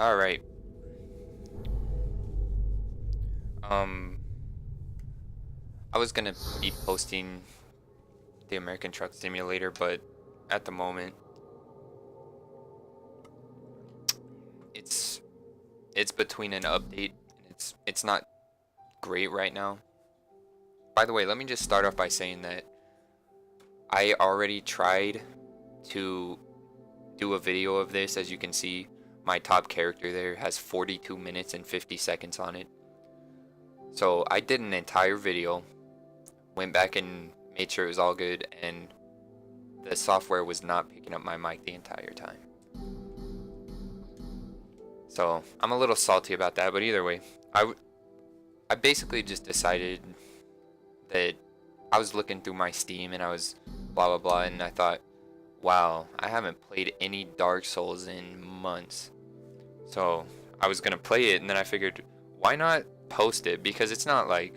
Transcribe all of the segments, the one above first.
All right. Um, I was gonna be posting the American Truck Simulator, but at the moment, it's it's between an update and it's not great right now. By the way, let me just start off by saying that I already tried to do a video of this. As you can see, my top character there has 42 minutes and 50 seconds on it. So I did an entire video, went back and made sure it was all good, and the software was not picking up my mic the entire time. So I'm a little salty about that, but either way, I basically just decided that I was looking through my Steam and I was blah blah blah, and I thought, wow, I haven't played any Dark Souls in months. So I was gonna play it, and then I figured, why not post it? Because it's not like,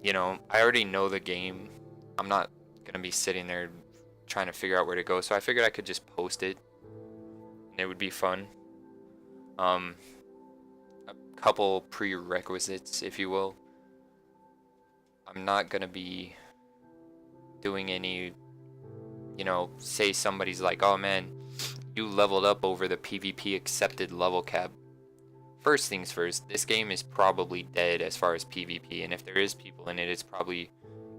I already know the game. I'm not gonna be sitting there trying to figure out where to go. So I figured I could just post it, and it would be fun. A couple prerequisites, if you will. I'm not gonna be doing any, say somebody's like, oh man, you leveled up over the PvP accepted level cap. First things first, this game is probably dead as far as PvP, and if there is people in it, it's probably,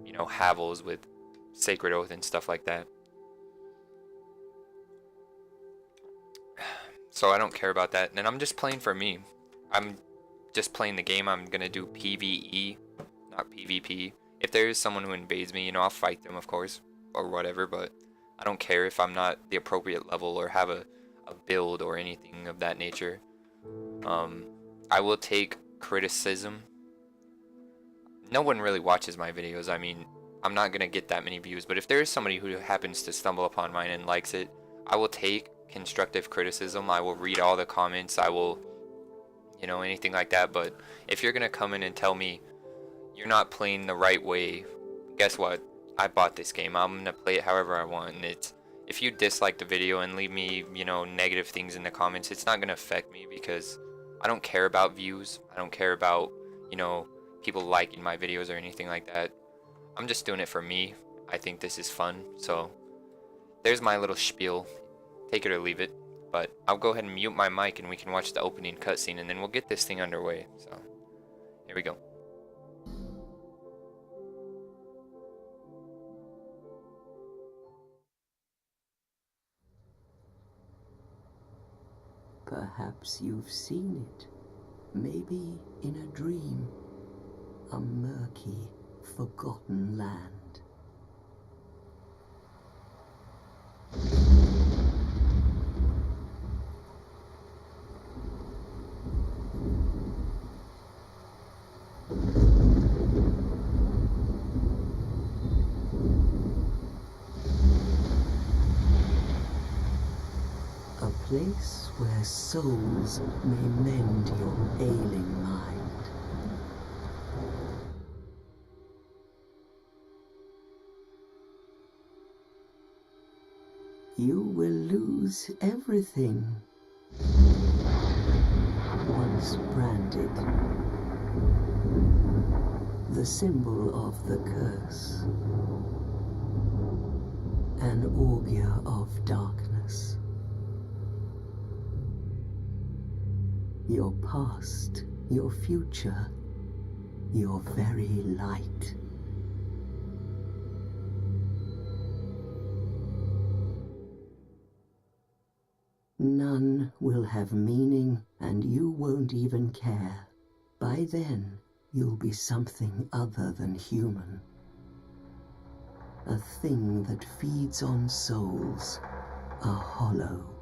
Havels with Sacred Oath and stuff like that. So I don't care about that, and I'm just playing for me. I'm just playing the game. I'm gonna do PvE, not PvP. If there is someone who invades me, I'll fight them, of course, or whatever, but I don't care if I'm not the appropriate level or have a build or anything of that nature. I will take criticism. No one really watches my videos. I mean, I'm not gonna get that many views, but if there is somebody who happens to stumble upon mine and likes it, I will take constructive criticism. I will read all the comments. I will, anything like that. But if you're gonna come in and tell me you're not playing the right way, guess what? I bought this game. I'm gonna play it however I want, and if you dislike the video and leave me, negative things in the comments, it's not gonna affect me because I don't care about views. I don't care about, people liking my videos or anything like that. I'm just doing it for me. I think this is fun. So there's my little spiel. Take it or leave it. But I'll go ahead and mute my mic and we can watch the opening cutscene, and then we'll get this thing underway. So here we go. Perhaps you've seen it, maybe in a dream, a murky, forgotten land. A place where souls may mend your ailing mind. You will lose everything. Once branded, the symbol of the curse, an augur of darkness. Your past, your future, your very light. None will have meaning, and you won't even care. By then, you'll be something other than human. A thing that feeds on souls, a hollow.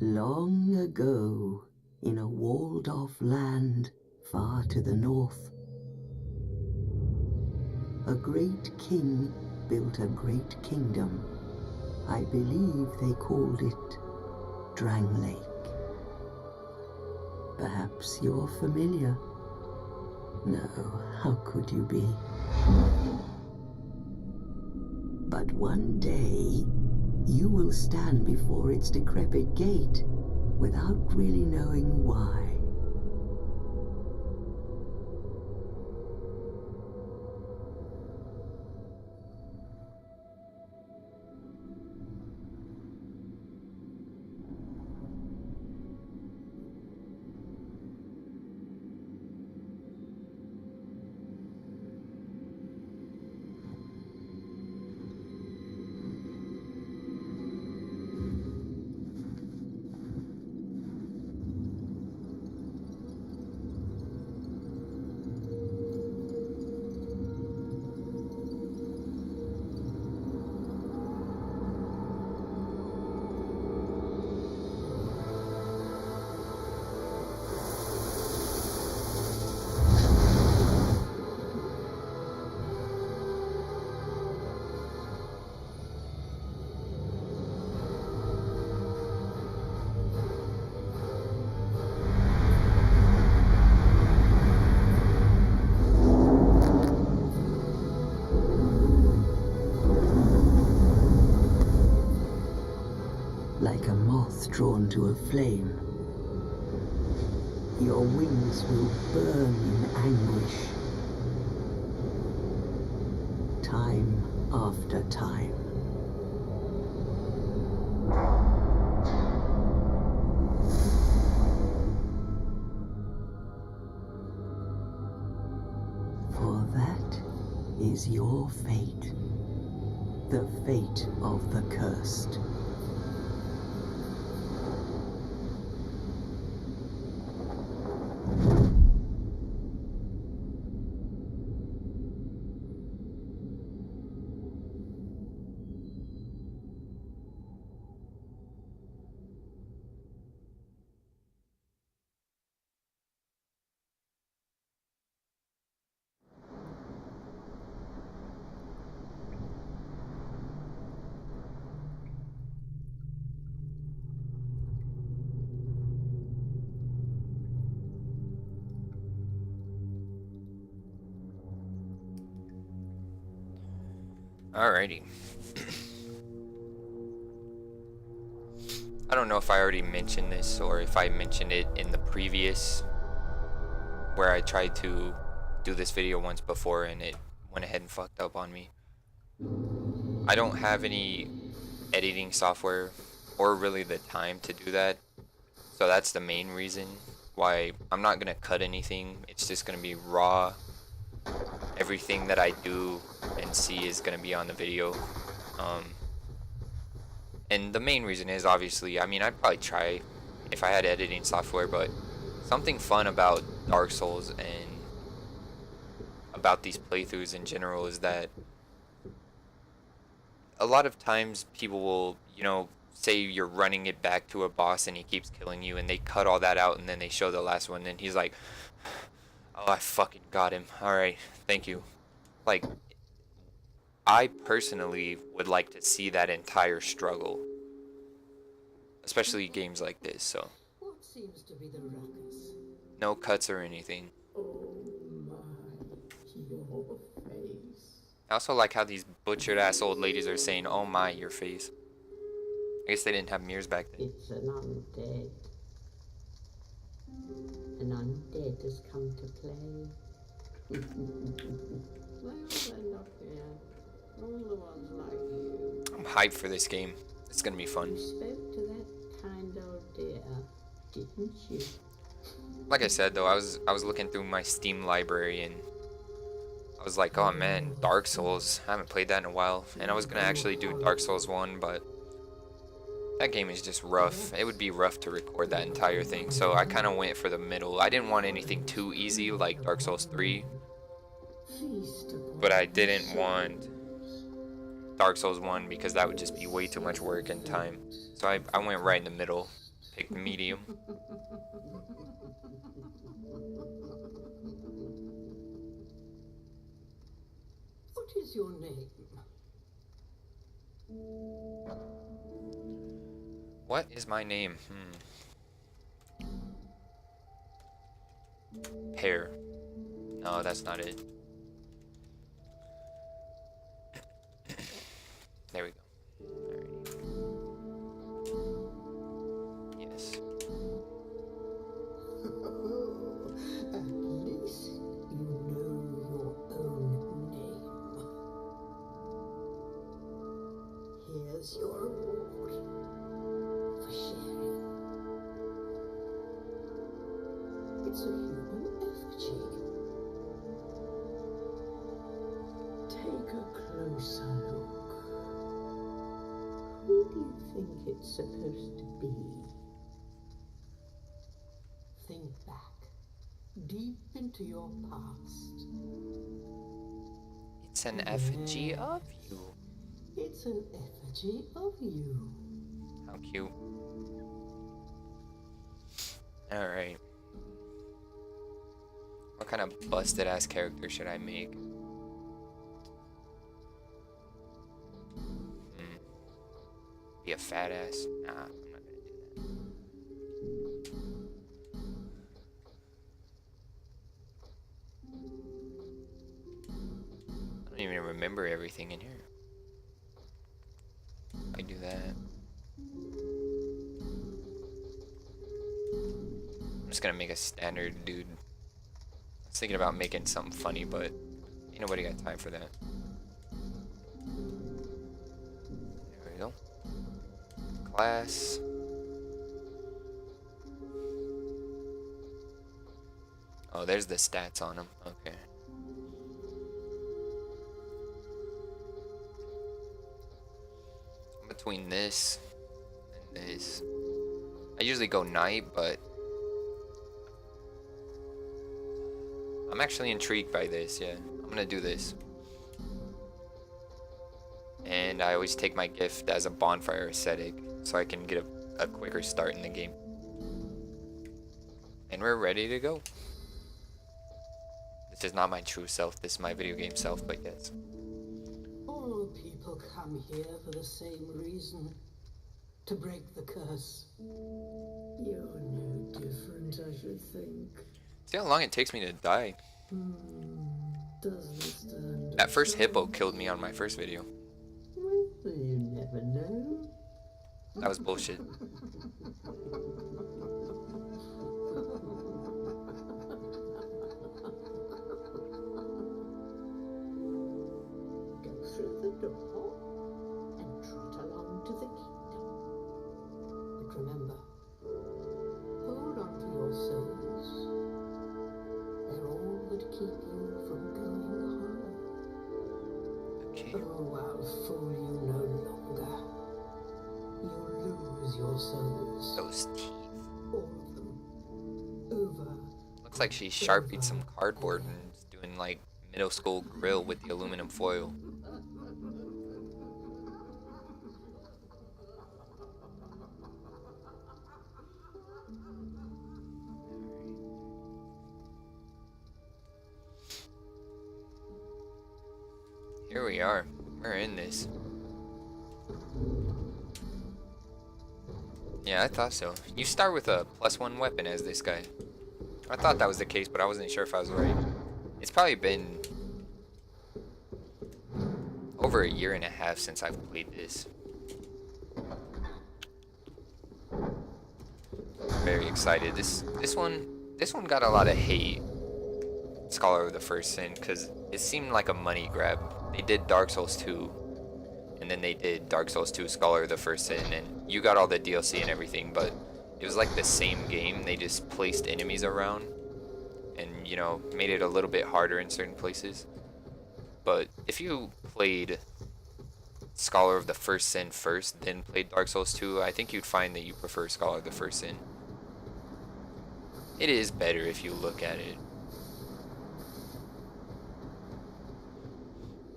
Long ago, in a walled-off land far to the north, a great king built a great kingdom. I believe they called it Drang Lake. Perhaps you're familiar? No, how could you be? But one day, you will stand before its decrepit gate without really knowing why. Like a moth drawn to a flame, your wings will burn in anguish, time after time. For that is your fate, the fate of the cursed. Alrighty. I don't know if I already mentioned this or if I mentioned it in the previous where I tried to do this video once before and it went ahead and fucked up on me. I don't have any editing software or really the time to do that. So that's the main reason why I'm not gonna cut anything. It's just gonna be raw. Everything that I do and see is gonna be on the video. And the main reason is obviously, I mean, I'd probably try if I had editing software, but something fun about Dark Souls and about these playthroughs in general is that a lot of times people will, you know, say you're running it back to a boss and he keeps killing you and they cut all that out and then they show the last one and he's like, oh, I fucking got him. Alright, thank you. Like, I personally would like to see that entire struggle. Especially games like this, so. What seems to be the ruckus? No cuts or anything. Oh my, your face. I also like how these butchered ass old ladies are saying, oh my, your face. I guess they didn't have mirrors back then. It's an undead. An undead has come to play. Well, they're not here. All the ones like you. I'm hyped for this game. It's gonna be fun. You spoke to that kind old dear, didn't you? Like I said though, I was looking through my Steam library and I was like, oh man, Dark Souls. I haven't played that in a while. And I was gonna actually do Dark Souls 1, but that game is just rough. It would be rough to record that entire thing. So I kind of went for the middle. I didn't want anything too easy like Dark Souls 3. But I didn't want Dark Souls 1 because that would just be way too much work and time. So I went right in the middle. Picked medium. What is your name? What is my name? Pear. No, that's not it. There we go. Alrighty. Yes. At least you know your own name. Here's your reward for sharing. It's a human effigy. Take a closer look. Who do you think it's supposed to be? Think back, deep into your past. It's an effigy of you. It's an effigy of you. How cute. Alright. What kind of busted ass character should I make? Be a fat ass? Nah, I'm not gonna do that. I don't even remember everything in here. I do that. I'm just gonna make a standard dude. I was thinking about making something funny, but ain't nobody got time for that. There we go. Class. Oh, there's the stats on him. Okay. Between this and this, I usually go night, but I'm actually intrigued by this. Yeah, I'm gonna do this. And I always take my gift as a bonfire ascetic, so I can get a quicker start in the game. And we're ready to go. This is not my true self, this is my video game self, but yes. All people come here for the same reason. To break the curse. You're no different, I should think. See how long it takes me to die. Doesn't stand. That first hippo killed me on my first video. Well, you never know. That was bullshit. Go through the door and trot along to the kingdom. But remember, hold on to your souls. They're all that keep you from going home. Okay. Oh, I'll fool you no longer. You'll lose your souls. Those teeth. All of them. Over. Looks like she sharpied some cardboard and is doing like middle school grill with the aluminum foil. Here we are. We're in this. Yeah, I thought so. You start with a +1 weapon as this guy. I thought that was the case, but I wasn't sure if I was right. It's probably been over a year and a half since I've played this. Very excited. This one got a lot of hate. Scholar of the First Sin, because it seemed like a money grab. They did Dark Souls 2, and then they did Dark Souls 2 Scholar of the First Sin, and you got all the DLC and everything, but it was like the same game. They just placed enemies around and, you know, made it a little bit harder in certain places. But if you played Scholar of the First Sin first, then played Dark Souls 2, I think you'd find that you prefer Scholar of the First Sin. It is better if you look at it.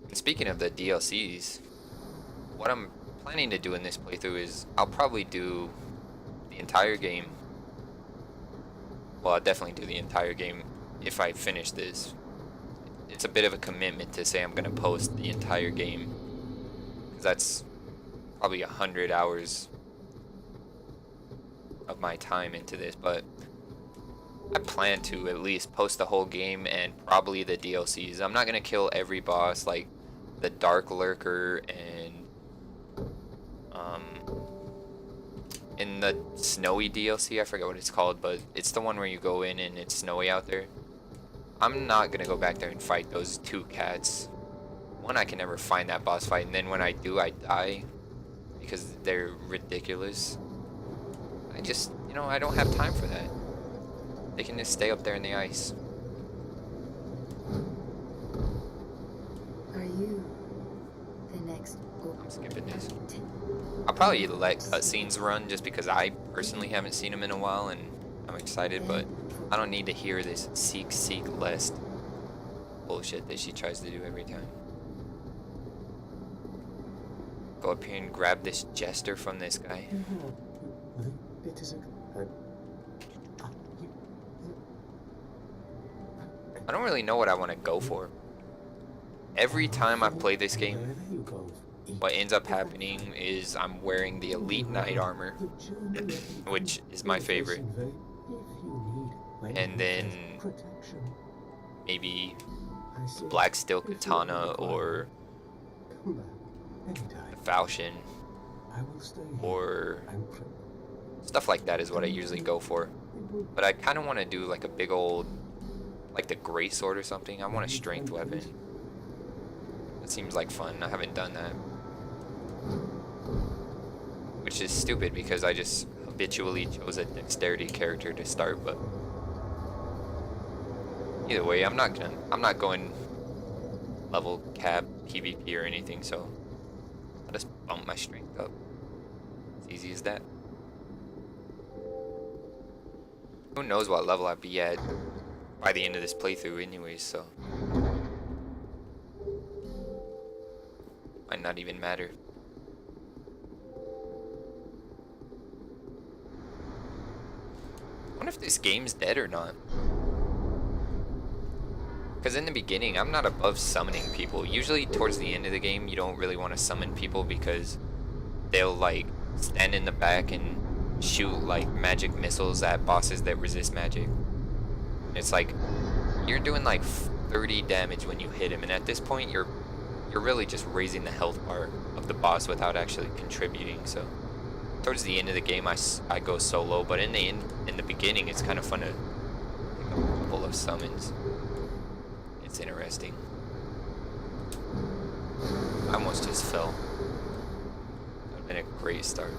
And speaking of the DLCs, what I'm planning to do in this playthrough is I'll probably do the entire game. Well, I'll definitely do the entire game if I finish this. It's a bit of a commitment to say I'm going to post the entire game, because that's probably 100 hours of my time into this, but I plan to at least post the whole game and probably the DLCs. I'm not going to kill every boss like the Dark Lurker and the snowy DLC. I forget what it's called, but it's the one where you go in and it's snowy out there. I'm not gonna go back there and fight those two cats. One, I can never find that boss fight, and then when I do, I die because they're ridiculous. I just, you know, I don't have time for that. They can just stay up there in the ice. Are you the next? I'm skipping this. I'll probably let cutscenes run just because I personally haven't seen them in a while and I'm excited, but I don't need to hear this seek lest bullshit that she tries to do every time. Go up here and grab this jester from this guy. I don't really know what I want to go for. Every time I play this game, what ends up happening is I'm wearing the elite knight armor, which is my favorite, and then maybe black steel katana or the falchion or stuff like that is what I usually go for. But I kind of want to do like a big old, like the great sword or something. I want a strength weapon. That seems like fun. I haven't done that. Which is stupid because I just habitually chose a dexterity character to start, but either way, I'm not going level cap PvP or anything, so I'll just bump my strength up. It's easy as that. Who knows what level I'd be at by the end of this playthrough anyways, so might not even matter. I wonder if this game's dead or not. Because in the beginning, I'm not above summoning people. Usually towards the end of the game, you don't really want to summon people because they'll like stand in the back and shoot like magic missiles at bosses that resist magic. It's like you're doing like 30 damage when you hit him, and at this point you're really just raising the health bar of the boss without actually contributing. So towards the end of the game I go solo, but in the beginning it's kind of fun to pick up a couple of summons. It's interesting. I almost just fell. That would have been a great start.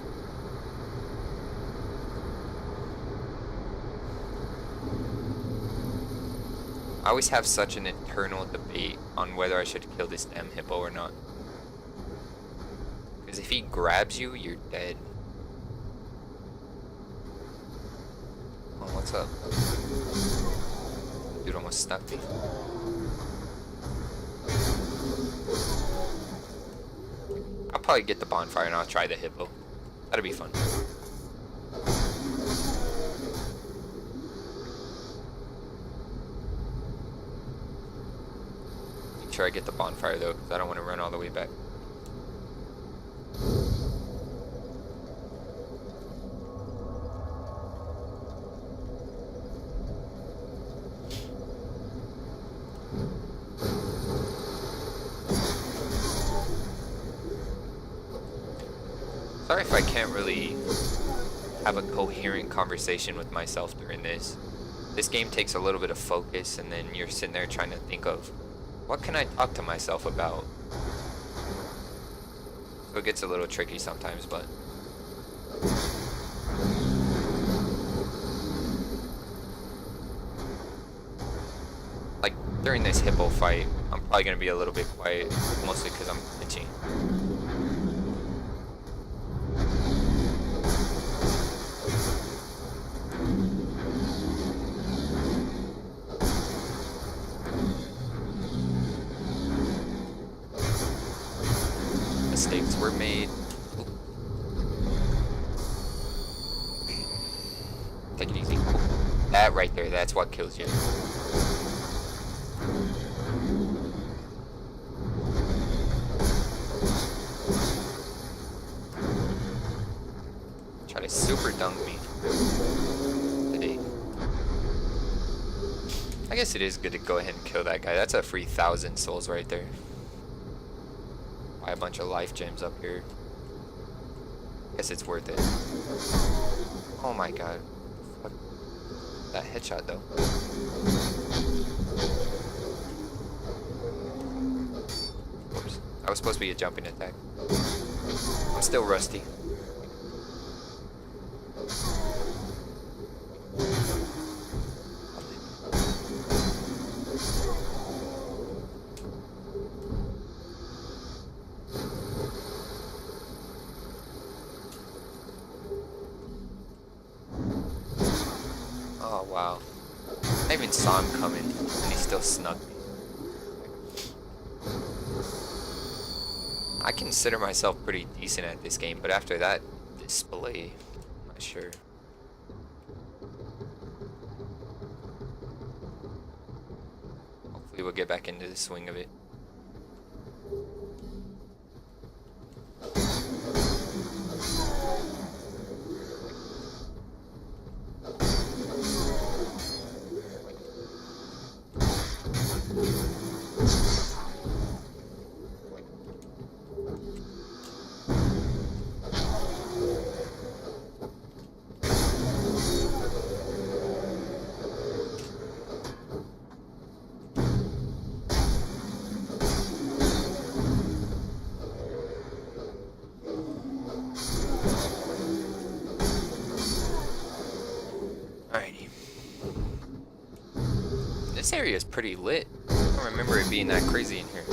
I always have such an internal debate on whether I should kill this damn hippo or not. Because if he grabs you, you're dead. Oh, what's up? Dude almost stuck me. I'll probably get the bonfire and I'll try the hippo. That'll be fun. Make sure I get the bonfire though, because I don't want to run all the way back. Sorry if I can't really have a coherent conversation with myself during this. This game takes a little bit of focus, and then you're sitting there trying to think of what can I talk to myself about. So it gets a little tricky sometimes, but like during this hippo fight, I'm probably gonna be a little bit quiet, mostly because I'm itching. Mistakes were made. Ooh. Take it easy. Ooh. That right there, that's what kills you. Try to super dunk me today. I guess it is good to go ahead and kill that guy. That's a free 1,000 souls right there. Buy a bunch of life gems up here. Guess it's worth it. Oh my god. Fuck. That headshot though. Oops. That was supposed to be a jumping attack. I'm still rusty. Oh wow. I even saw him coming and he still snuck me. I consider myself pretty decent at this game, but after that display, I'm not sure. Hopefully we'll get back into the swing of it. Alrighty. This area is pretty lit. I don't remember it being that crazy in here.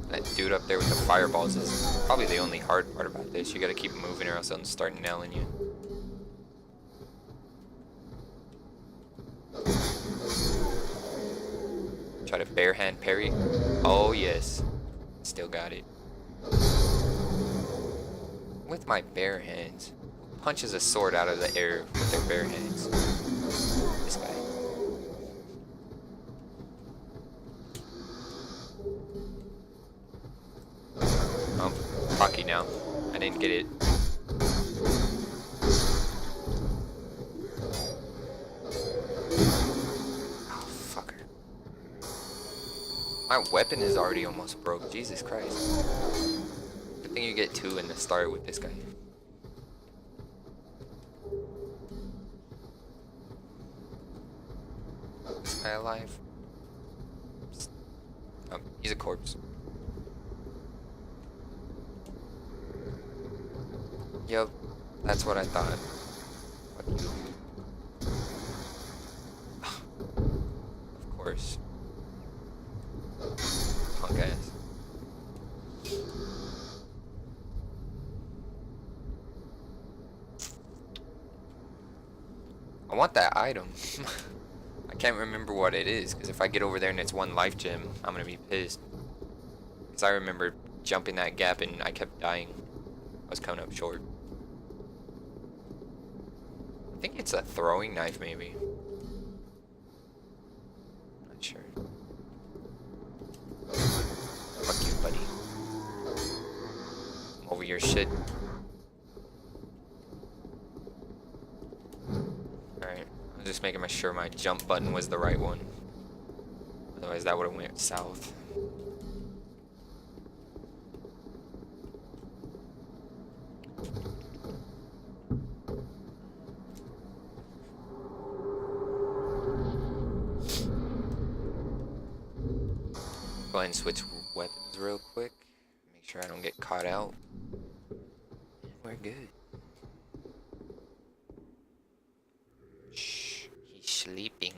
That dude up there with the fireballs is probably the only hard part about this. You gotta keep moving or else they'll start nailing you. Try to bare hand parry. Oh yes. Still got it. With my bare hands. Who punches a sword out of the air with their bare hands? This guy. Oh, cocky now. I didn't get it. Oh, fucker. My weapon is already almost broke. Jesus Christ. Good thing you get 2 in the start with this guy. Is this guy alive? Oh, he's a corpse. Yep, that's what I thought. Fuck you. Of course. Punk ass. I want that item. I can't remember what it is, because if I get over there and it's 1 life gem, I'm gonna be pissed. Because I remember jumping that gap and I kept dying. I was coming up short. I think it's a throwing knife, maybe. Not sure. Fuck you, buddy. I'm over your shit. Alright, I'm just making sure my jump button was the right one. Otherwise that would have went south. Go ahead and switch weapons real quick. Make sure I don't get caught out. We're good. Shh, he's sleeping.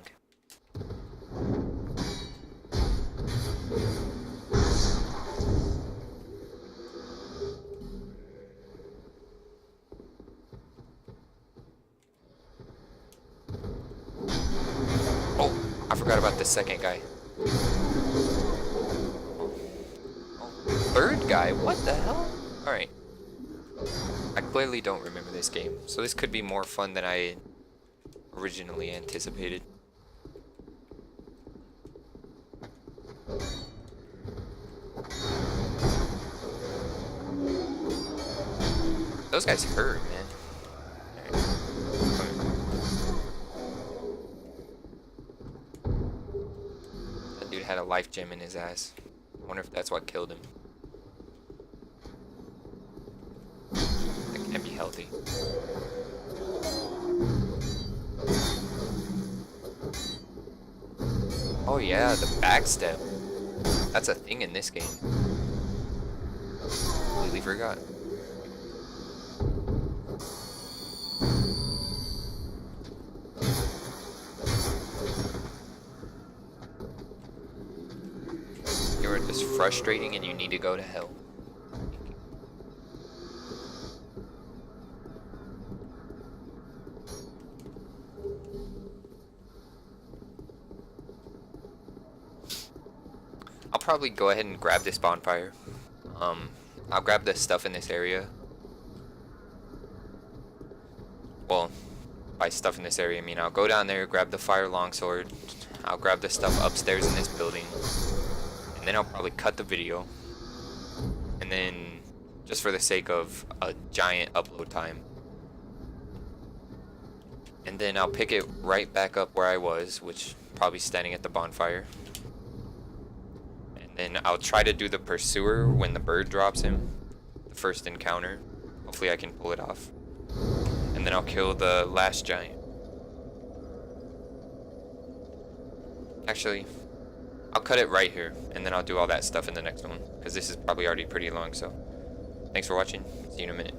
Oh, I forgot about the second guy. Third guy? What the hell? Alright. I clearly don't remember this game, so this could be more fun than I originally anticipated. Those guys hurt, man. That dude had a life gem in his ass. I wonder if that's what killed him. healthy. Oh yeah, the backstep. That's a thing in this game. Completely forgot. You're just frustrating and you need to go to hell. I'll probably go ahead and grab this bonfire. I'll grab the stuff in this area. Well, by stuff in this area, I mean I'll go down there, grab the fire longsword. I'll grab the stuff upstairs in this building. And then I'll probably cut the video. And then, just for the sake of a giant upload time. And then I'll pick it right back up where I was, which probably standing at the bonfire. And I'll try to do the pursuer when the bird drops him. The first encounter. Hopefully I can pull it off. And then I'll kill the last giant. Actually, I'll cut it right here. And then I'll do all that stuff in the next one. Because this is probably already pretty long, so. Thanks for watching. See you in a minute.